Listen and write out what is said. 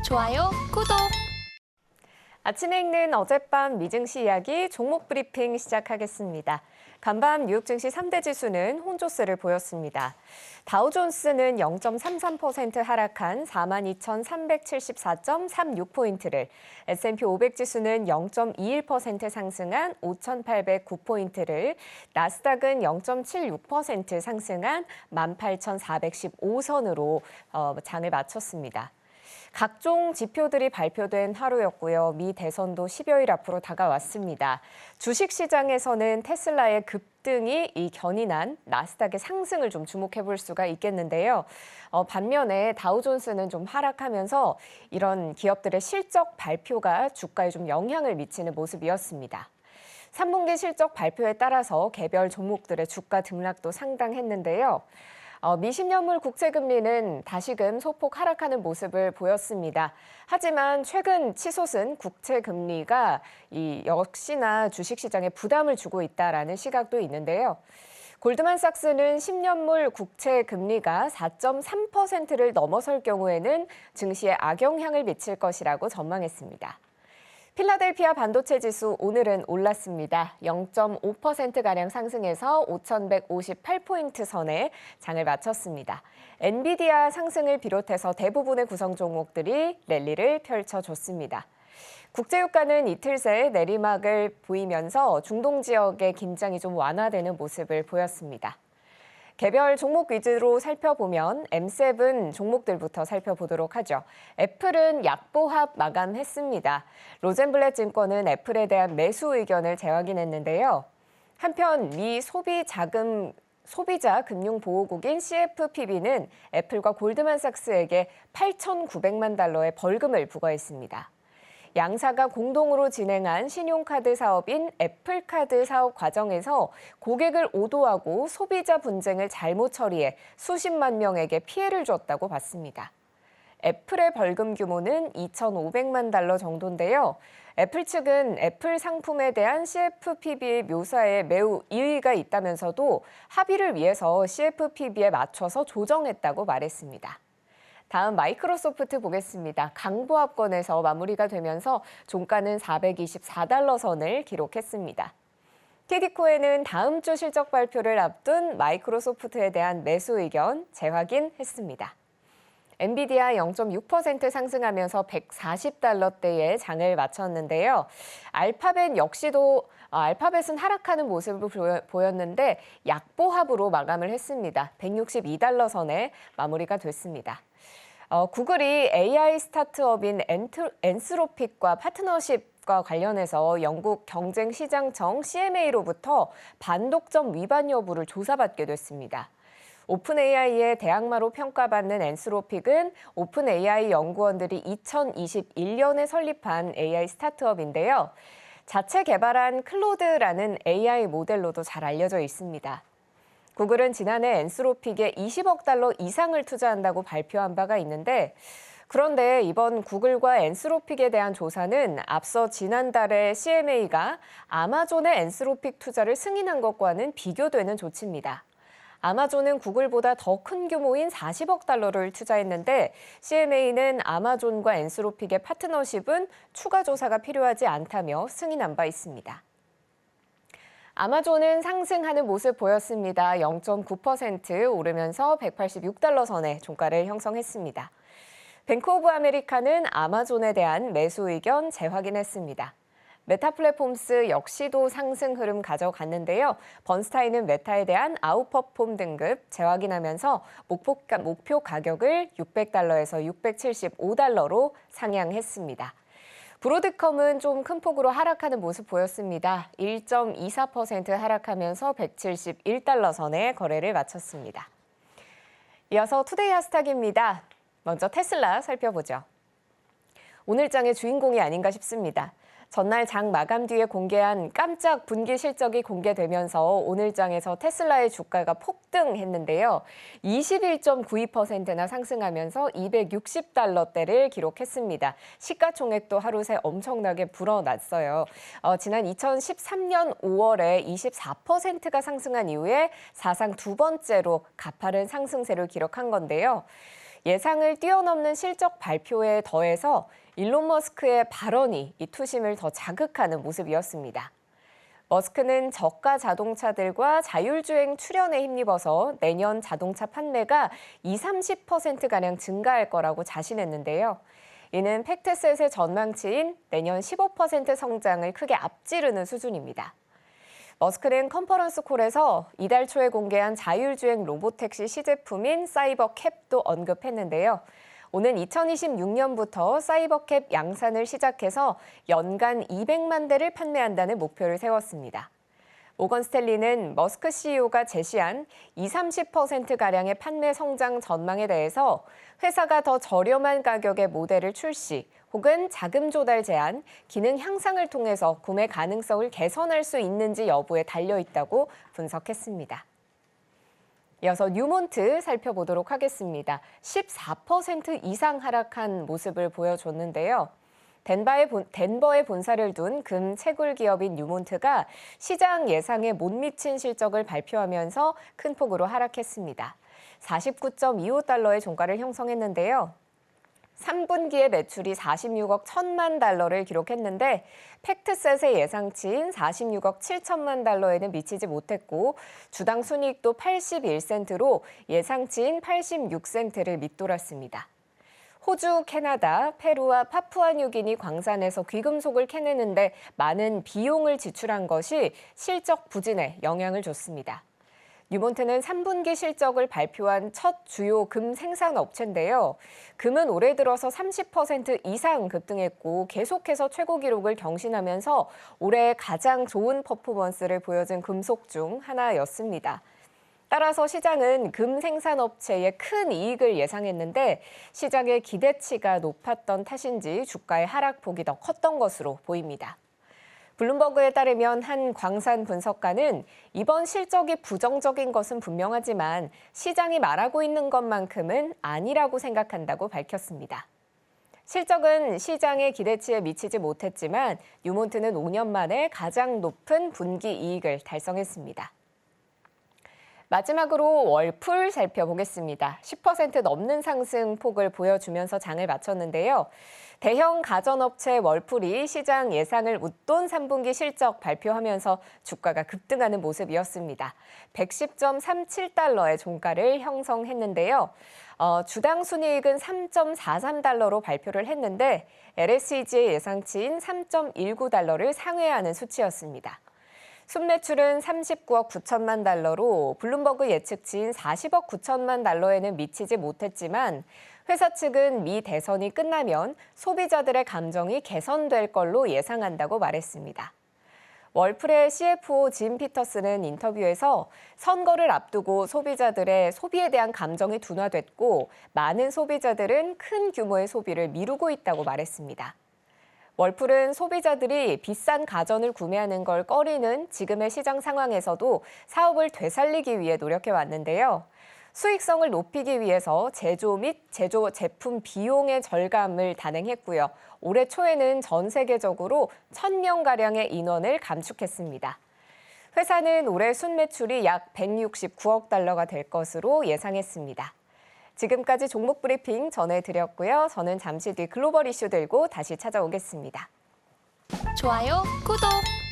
좋아요, 구독! 아침에 읽는 어젯밤 미증시 이야기 종목 브리핑 시작하겠습니다. 간밤 뉴욕 증시 3대 지수는 혼조세를 보였습니다. 다우존스는 0.33% 하락한 42,374.36포인트를, S&P 500 지수는 0.21% 상승한 5,809포인트를, 나스닥은 0.76% 상승한 18,415선으로 장을 마쳤습니다. 각종 지표들이 발표된 하루였고요. 미 대선도 10여일 앞으로 다가왔습니다. 주식시장에서는 테슬라의 급등이 이 견인한 나스닥의 상승을 좀 주목해 볼 수가 있겠는데요. 반면에 다우존스는 좀 하락하면서 이런 기업들의 실적 발표가 주가에 좀 영향을 미치는 모습이었습니다. 3분기 실적 발표에 따라서 개별 종목들의 주가 등락도 상당했는데요. 미 10년물 국채금리는 다시금 소폭 하락하는 모습을 보였습니다. 하지만 최근 치솟은 국채금리가 역시나 주식시장에 부담을 주고 있다라는 시각도 있는데요. 골드만삭스는 10년물 국채금리가 4.3%를 넘어설 경우에는 증시에 악영향을 미칠 것이라고 전망했습니다. 필라델피아 반도체 지수 오늘은 올랐습니다. 0.5%가량 상승해서 5,158포인트 선에 장을 마쳤습니다. 엔비디아 상승을 비롯해서 대부분의 구성 종목들이 랠리를 펼쳐줬습니다. 국제유가는 이틀 새 내리막을 보이면서 중동 지역의 긴장이 좀 완화되는 모습을 보였습니다. 개별 종목 위주로 살펴보면 M7 종목들부터 살펴보도록 하죠. 애플은 약보합 마감했습니다. 로젠블렛 증권은 애플에 대한 매수 의견을 재확인했는데요. 한편 미 소비자 금융보호국인 CFPB는 애플과 골드만삭스에게 8,900만 달러의 벌금을 부과했습니다. 양사가 공동으로 진행한 신용카드 사업인 애플카드 사업 과정에서 고객을 오도하고 소비자 분쟁을 잘못 처리해 수십만 명에게 피해를 줬다고 봤습니다. 애플의 벌금 규모는 2,500만 달러 정도인데요. 애플 측은 애플 상품에 대한 CFPB의 묘사에 매우 이의가 있다면서도 합의를 위해서 CFPB에 맞춰서 조정했다고 말했습니다. 다음 마이크로소프트 보겠습니다. 강보합권에서 마무리가 되면서 종가는 424달러 선을 기록했습니다. TD코에는 다음 주 실적 발표를 앞둔 마이크로소프트에 대한 매수 의견 재확인했습니다. 엔비디아 0.6% 상승하면서 140달러대의 장을 마쳤는데요. 알파벳은 하락하는 모습을 보였는데 약보합으로 마감을 했습니다. 162달러 선에 마무리가 됐습니다. 구글이 AI 스타트업인 엔스로픽과 파트너십과 관련해서 영국 경쟁시장청 CMA로부터 반독점 위반 여부를 조사받게 됐습니다. 오픈AI의 대항마로 평가받는 엔스로픽은 오픈AI 연구원들이 2021년에 설립한 AI 스타트업인데요. 자체 개발한 클로드라는 AI 모델로도 잘 알려져 있습니다. 구글은 지난해 엔스로픽에 20억 달러 이상을 투자한다고 발표한 바가 있는데, 그런데 이번 구글과 엔스로픽에 대한 조사는 앞서 지난달에 CMA가 아마존의 엔스로픽 투자를 승인한 것과는 비교되는 조치입니다. 아마존은 구글보다 더 큰 규모인 40억 달러를 투자했는데 CMA는 아마존과 엔스로픽의 파트너십은 추가 조사가 필요하지 않다며 승인한 바 있습니다. 아마존은 상승하는 모습 보였습니다. 0.9% 오르면서 186달러 선에 종가를 형성했습니다. 뱅크 오브 아메리카는 아마존에 대한 매수 의견 재확인했습니다. 메타 플랫폼스 역시도 상승 흐름 가져갔는데요. 번스타인은 메타에 대한 아웃퍼폼 등급 재확인하면서 목표 가격을 600달러에서 675달러로 상향했습니다. 브로드컴은 좀 큰 폭으로 하락하는 모습 보였습니다. 1.24% 하락하면서 171달러 선에 거래를 마쳤습니다. 이어서 투데이 하스탁입니다. 먼저 테슬라 살펴보죠. 오늘 장의 주인공이 아닌가 싶습니다. 전날 장 마감 뒤에 공개한 깜짝 분기 실적이 공개되면서 오늘 장에서 테슬라의 주가가 폭등했는데요. 21.92%나 상승하면서 260달러대를 기록했습니다. 시가총액도 하루 새 엄청나게 불어났어요. 지난 2013년 5월에 24%가 상승한 이후에 사상 두 번째로 가파른 상승세를 기록한 건데요. 예상을 뛰어넘는 실적 발표에 더해서 일론 머스크의 발언이 이 투심을 더 자극하는 모습이었습니다. 머스크는 저가 자동차들과 자율주행 출현에 힘입어서 내년 자동차 판매가 20~30%가량 증가할 거라고 자신했는데요. 이는 팩트셋의 전망치인 내년 15% 성장을 크게 앞지르는 수준입니다. 머스크는 컨퍼런스 콜에서 이달 초에 공개한 자율주행 로보택시 시제품인 사이버캡도 언급했는데요. 오는 2026년부터 사이버캡 양산을 시작해서 연간 200만 대를 판매한다는 목표를 세웠습니다. 모건 스탠리는 머스크 CEO가 제시한 20~30%가량의 판매 성장 전망에 대해서 회사가 더 저렴한 가격의 모델을 출시 혹은 자금 조달 제한, 기능 향상을 통해서 구매 가능성을 개선할 수 있는지 여부에 달려있다고 분석했습니다. 이어서 뉴몬트 살펴보도록 하겠습니다. 14% 이상 하락한 모습을 보여줬는데요. 덴버에 본사를 둔 금 채굴 기업인 뉴몬트가 시장 예상에 못 미친 실적을 발표하면서 큰 폭으로 하락했습니다. 49.25달러의 종가를 형성했는데요. 3분기의 매출이 46억 1천만 달러를 기록했는데 팩트셋의 예상치인 46억 7천만 달러에는 미치지 못했고 주당 순이익도 81센트로 예상치인 86센트를 밑돌았습니다. 호주, 캐나다, 페루와 파푸아뉴기니 광산에서 귀금속을 캐내는데 많은 비용을 지출한 것이 실적 부진에 영향을 줬습니다. 뉴몬트는 3분기 실적을 발표한 첫 주요 금 생산 업체인데요. 금은 올해 들어서 30% 이상 급등했고 계속해서 최고 기록을 경신하면서 올해 가장 좋은 퍼포먼스를 보여준 금속 중 하나였습니다. 따라서 시장은 금 생산업체의 큰 이익을 예상했는데 시장의 기대치가 높았던 탓인지 주가의 하락폭이 더 컸던 것으로 보입니다. 블룸버그에 따르면 한 광산 분석가는 이번 실적이 부정적인 것은 분명하지만 시장이 말하고 있는 것만큼은 아니라고 생각한다고 밝혔습니다. 실적은 시장의 기대치에 미치지 못했지만 뉴몬트는 5년 만에 가장 높은 분기 이익을 달성했습니다. 마지막으로 월풀 살펴보겠습니다. 10% 넘는 상승폭을 보여주면서 장을 마쳤는데요. 대형 가전업체 월풀이 시장 예상을 웃돈 3분기 실적 발표하면서 주가가 급등하는 모습이었습니다. 110.37달러의 종가를 형성했는데요. 주당 순이익은 3.43달러로 발표를 했는데 LSEG의 예상치인 3.19달러를 상회하는 수치였습니다. 순매출은 39억 9천만 달러로 블룸버그 예측치인 40억 9천만 달러에는 미치지 못했지만 회사 측은 미 대선이 끝나면 소비자들의 감정이 개선될 걸로 예상한다고 말했습니다. 월풀의 CFO 짐 피터스는 인터뷰에서 선거를 앞두고 소비자들의 소비에 대한 감정이 둔화됐고 많은 소비자들은 큰 규모의 소비를 미루고 있다고 말했습니다. 월풀은 소비자들이 비싼 가전을 구매하는 걸 꺼리는 지금의 시장 상황에서도 사업을 되살리기 위해 노력해 왔는데요. 수익성을 높이기 위해서 제조 및 제조 제품 비용의 절감을 단행했고요. 올해 초에는 전 세계적으로 1,000명가량의 인원을 감축했습니다. 회사는 올해 순매출이 약 169억 달러가 될 것으로 예상했습니다. 지금까지 종목 브리핑 전해드렸고요. 저는 잠시 뒤 글로벌 이슈 들고 다시 찾아오겠습니다. 좋아요, 구독!